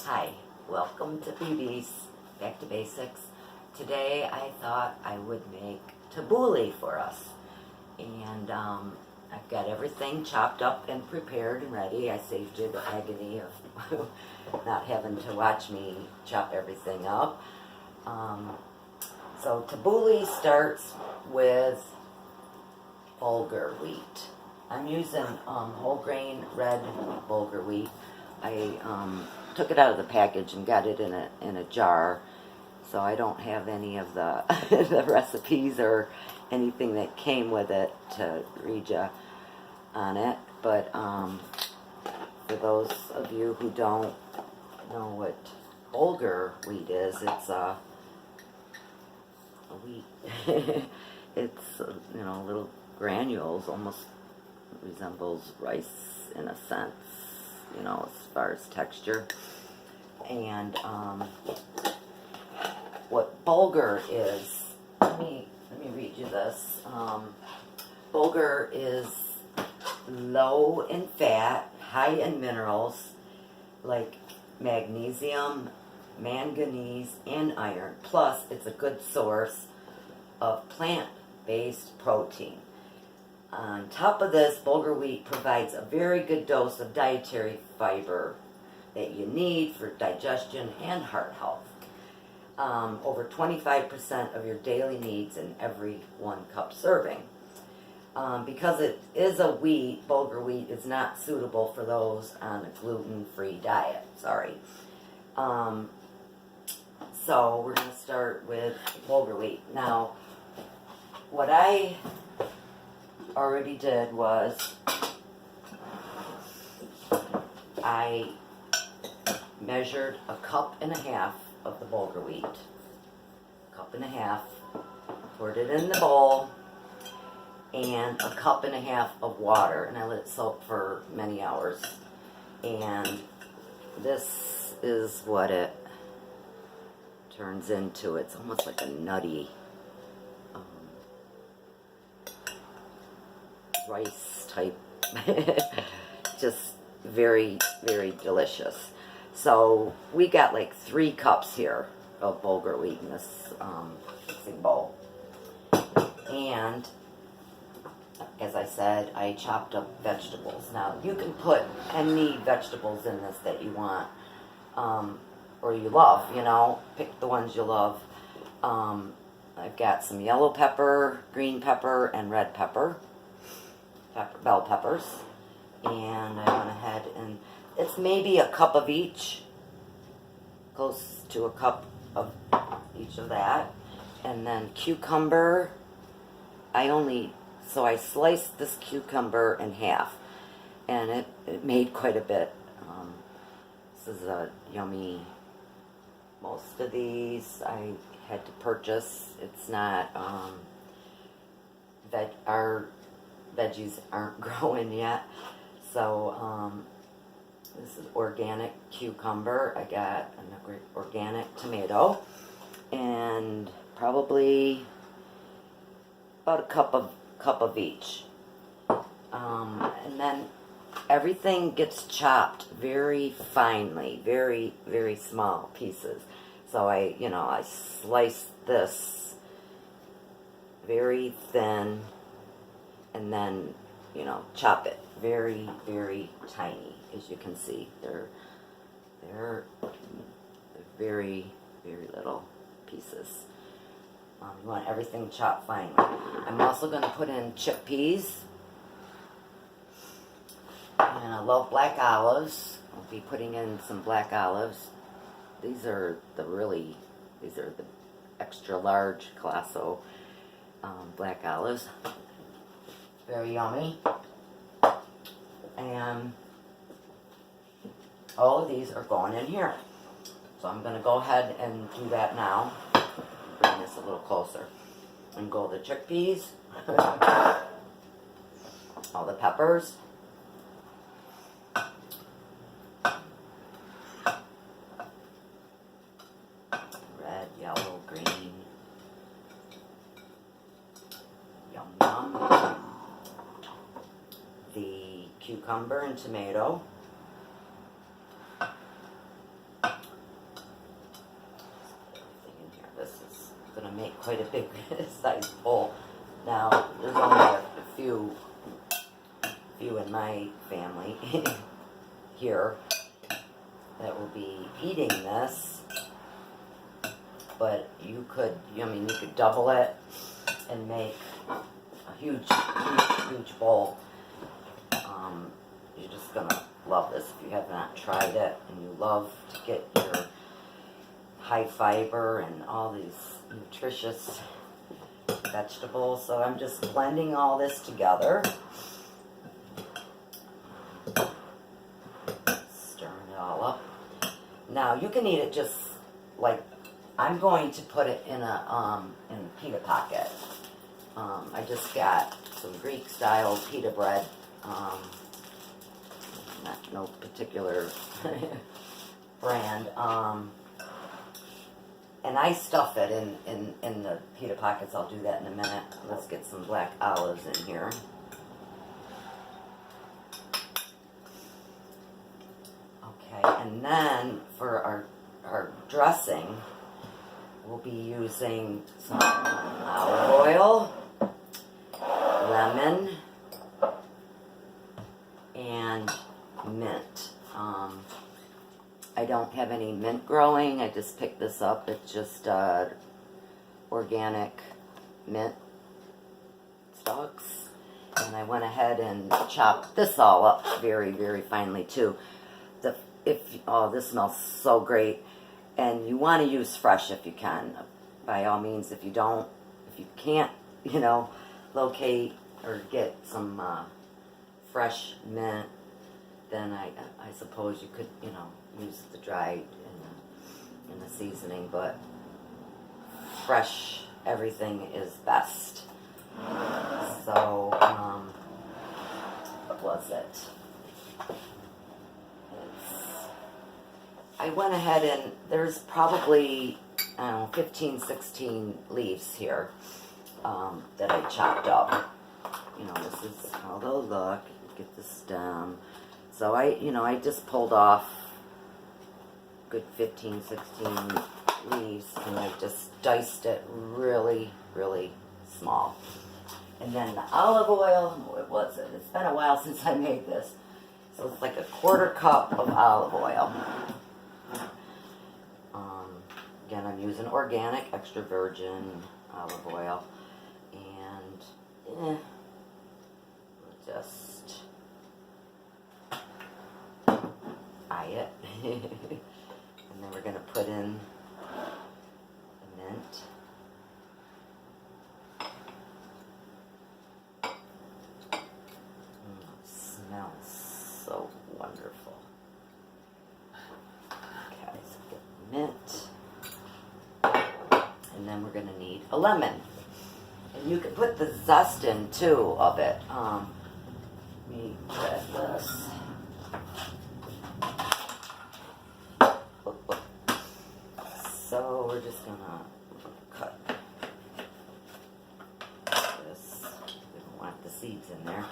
Hi, welcome to BB's Back to Basics. Today I thought I would make tabouli for us. And I've got everything chopped up and prepared and ready. I saved you the agony of not having to watch me chop everything up. So tabouli starts with bulgur wheat. I'm using whole grain red bulgur wheat. I took it out of the package and got it in a jar, so I don't have any of the the recipes or anything that came with it to read you on it. But for those of you who don't know what bulgur wheat is, it's a wheat. It's little granules, almost resembles rice in a sense, as far as texture. And what bulgur is, let me read you this. Bulgur is low in fat, high in minerals like magnesium, manganese, and iron. Plus, it's a good source of plant-based protein. On top of this, bulgur wheat provides a very good dose of dietary fiber that you need for digestion and heart health. Over 25% of your daily needs in every 1 cup serving. Because it is a wheat, bulgur wheat is not suitable for those on a gluten-free diet. Sorry. So we're going to start with bulgur wheat. Now, what I already did was I measured 1.5 cups of the bulgur wheat. 1.5 cups. Poured it in the bowl, and 1.5 cups of water, and I let it soak for many hours. And this is what it turns into. It's almost like a nutty rice type. Just very, very delicious. So we got like 3 cups here of bulgur wheat in this mixing bowl. And as I said, I chopped up vegetables. Now you can put any vegetables in this that you want, or you love, pick the ones you love. I've got some yellow pepper, green pepper, and red pepper. Bell peppers, and I went ahead and it's maybe 1 cup of each, close to 1 cup of each of that. And then cucumber, so I sliced this cucumber in half, and it made quite a bit. This is a yummy. Most of these I had to purchase. It's not our veggies aren't growing yet. So this is organic cucumber. I got an organic tomato, and probably about a cup of each. And then everything gets chopped very finely, very, very small pieces. So I slice this very thin, and then, chop it very, very tiny. As you can see, they're very, very little pieces. You want everything chopped finely. I'm also going to put in chickpeas, and I love black olives. I'll be putting in some black olives. These are the extra large Colosso black olives. Very yummy. And all of these are going in here. So I'm going to go ahead and do that now. Bring this a little closer. And go the chickpeas. All the peppers. Red, yellow, green. Yum, yum. The cucumber and tomato. going to make quite a big size bowl. Now, there's only a few in my family here that will be eating this, but you could, I mean, you could double it and make a huge bowl. You're just gonna love this if you have not tried it and you love to get your high fiber and all these nutritious vegetables. So I'm just blending all this together. Stirring it all up. Now you can eat it just like, I'm going to put it in a pita pocket. I just got some Greek style pita bread. No particular brand. And I stuff it in the pita pockets. I'll do that in a minute. Let's get some black olives in here. Okay, and then for our dressing, we'll be using some olive oil, lemon, and mint. I don't have any mint growing. I just picked this up. It's just organic mint stalks. And I went ahead and chopped this all up very, very finely too. Oh, this smells so great. And you want to use fresh if you can. By all means, if you can't, locate or get some fresh mint, then I suppose you could, use the dried in the seasoning, but fresh everything is best. So, what was it? I went ahead and there's probably, 15, 16 leaves here that I chopped up. This is how they'll look. Get the stem. So I just pulled off good 15, 16 leaves and I just diced it really, really small. And then the olive oil, what was it? It's been a while since I made this. So it's like a 1/4 cup of olive oil. Again, I'm using organic, extra virgin olive oil. And we'll just eye it. And then we're going to put in the mint. It smells so wonderful. Okay, so get the mint. And then we're going to need a lemon. And you can put the zest in too of it. Let me grab this. So we're just going to cut this. We don't want the seeds in there.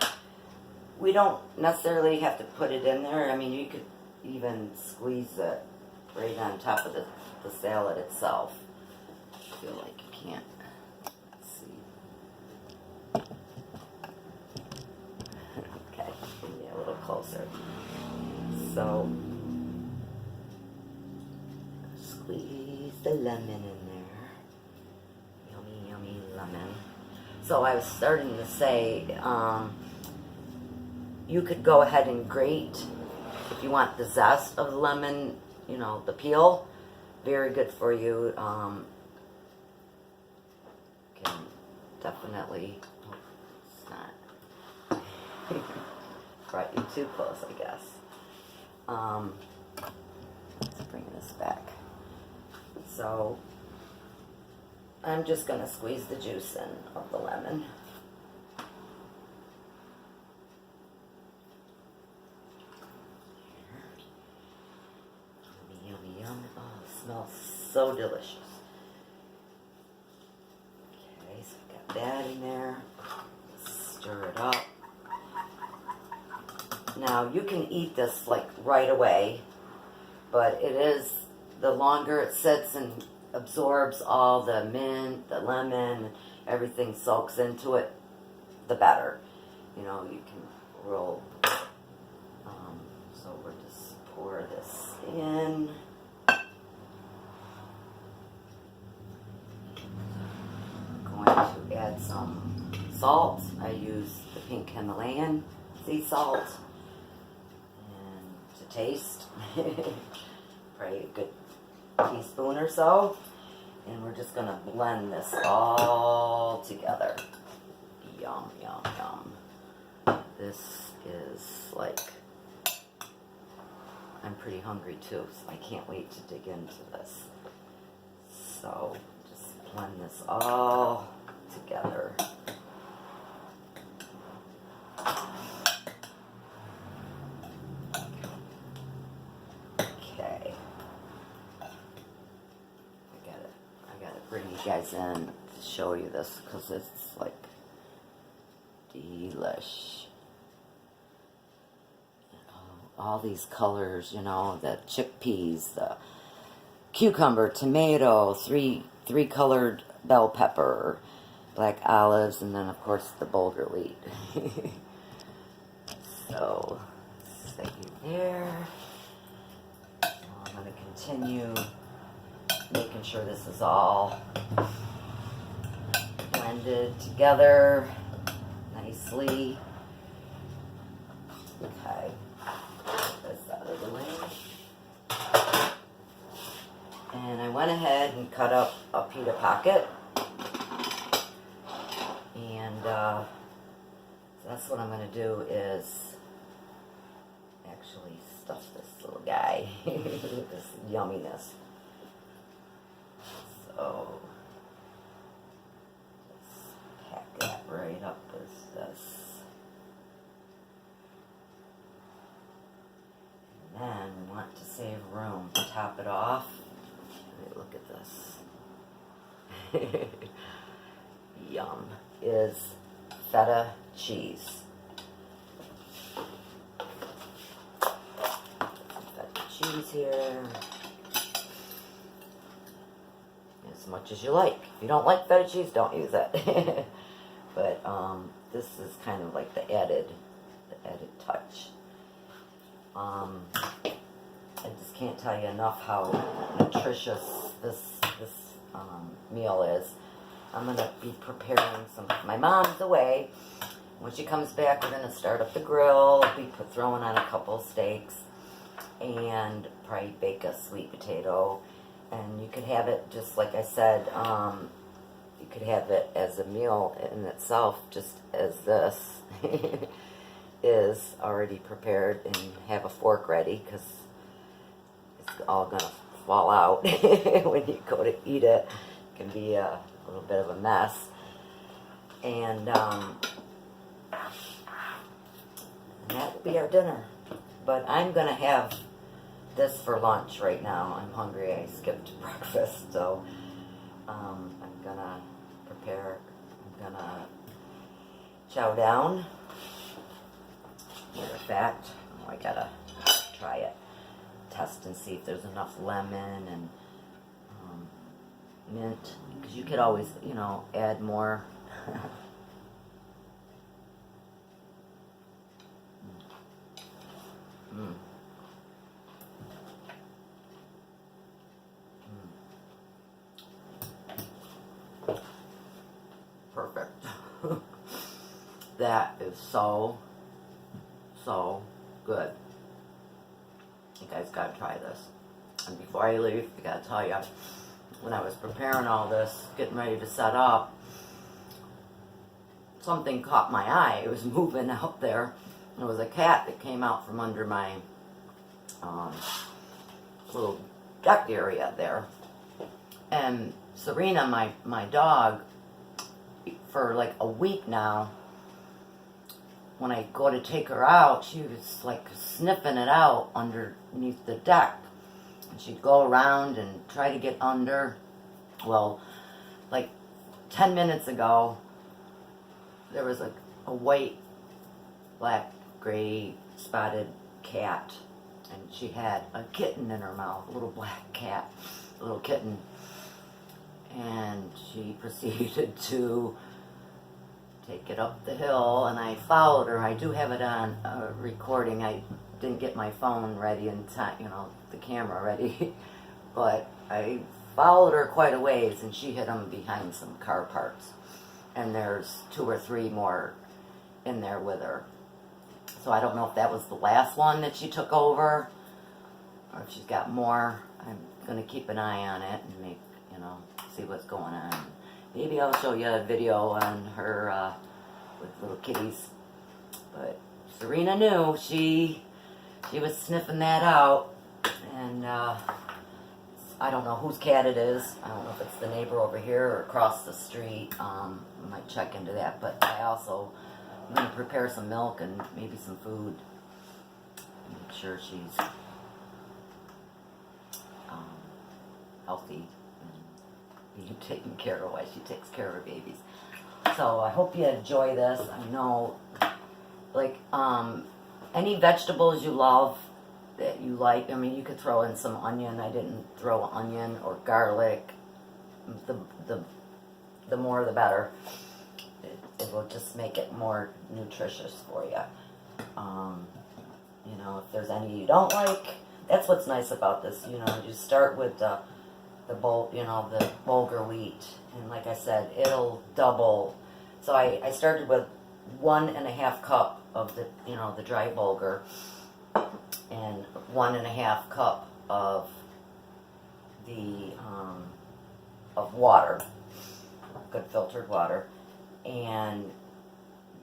We don't necessarily have to put it in there. I mean, you could even squeeze it right on top of the salad itself. I feel like you can't see. Okay, yeah, a little closer. So, squeeze the lemon in there. Yummy, yummy lemon. So I was starting to say, you could go ahead and grate if you want the zest of the lemon, the peel. Very good for you. Can definitely, it's not, brought you too close, I guess. Let's bring this back. So, I'm just going to squeeze the juice in of the lemon. Yummy, yummy, yum. Oh, it smells so delicious. Okay, so I've got that in there. Stir it up. Now, you can eat this like right away, but it is, the longer it sits and absorbs all the mint, the lemon, everything soaks into it, the better. You know, you can roll. So we'll just pour this in. I'm going to add some salt. I use the pink Himalayan sea salt. And to taste, probably a good teaspoon or so. And we're just going to blend this all together. Yum, yum, yum. This is like, I'm pretty hungry too, so I can't wait to dig into this. So just blend this all together. Okay. I gotta bring you guys in to show you this because it's like delish. All these colors, you know, the chickpeas, the cucumber, tomato, three colored bell pepper, black olives, and then of course the bulgur wheat. So, stay there. I'm going to continue making sure this is all blended together nicely. Okay. Out of the way. And I went ahead and cut up a pita pocket, and so that's what I'm going to do is actually stuff this little guy with this yumminess. So just pack that right up as this. Then we want to save room to top it off. Look at this. Yum. Is feta cheese. Feta cheese here. As much as you like. If you don't like feta cheese, don't use it. But this is kind of like the added touch. I just can't tell you enough how nutritious this meal is. I'm going to be preparing some. My mom's away. When she comes back, we're going to start up the grill, be throwing on a couple steaks, and probably bake a sweet potato. And you could have it, just like I said, you could have it as a meal in itself, just as this is already prepared, and have a fork ready, because it's all going to fall out when you go to eat it. It can be a little bit of a mess. And that will be our dinner. But I'm going to have this for lunch right now. I'm hungry. I skipped breakfast, so I'm going to prepare. I'm going to chow down. Matter of fact, I gotta try it, test and see if there's enough lemon and mint, because you could always, you know, add more. Perfect. That is so good. You guys gotta try this. And before I leave, I gotta tell you, when I was preparing all this, getting ready to set up, something caught my eye. It was moving out there. It was a cat that came out from under my little deck area there. And Serena, my dog, for like a week now, when I go to take her out, she was like sniffing it out underneath the deck. And she'd go around and try to get under. Well, like 10 minutes ago, there was like a white, black, gray, spotted cat. And she had a kitten in her mouth, a little black cat, a little kitten. and she proceeded to take it up the hill, and I followed her. I do have it on recording. I didn't get my phone ready in time, you know, the camera ready, but I followed her quite a ways, and she hid them behind some car parts, and there's 2 or 3 more in there with her. So I don't know if that was the last one that she took over, or if she's got more. I'm gonna keep an eye on it and make, you know, see what's going on. Maybe I'll show you a video on her with little kitties. But Serena knew. She was sniffing that out, and I don't know whose cat it is. I don't know if it's the neighbor over here or across the street. I might check into that. But I also am going to prepare some milk and maybe some food. Make sure she's healthy and being taken care of while she takes care of her babies. So I hope you enjoy this. I know, like, any vegetables you love that you like. I mean, you could throw in some onion. I didn't throw onion or garlic. The more the better. It will just make it more nutritious for you. You know, if there's any you don't like, that's what's nice about this. You know, you start with the bulgur wheat, and like I said, it'll double. So I started with 1.5 cup of the the dry bulgur, and 1.5 cup of the of water, good filtered water, and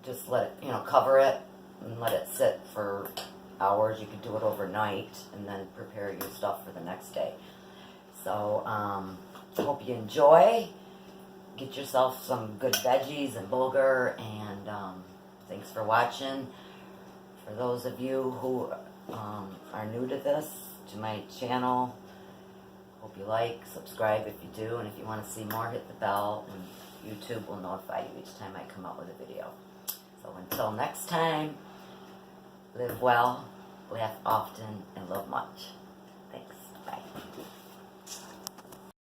just let it, cover it and let it sit for hours. You could do it overnight and then prepare your stuff for the next day. So hope you enjoy. Get yourself some good veggies and bulgur, and thanks for watching. For those of you who are new to this, to my channel, hope you like, subscribe if you do, and if you want to see more, hit the bell, and YouTube will notify you each time I come out with a video. So until next time, live well, laugh often, and love much. Thanks. Bye.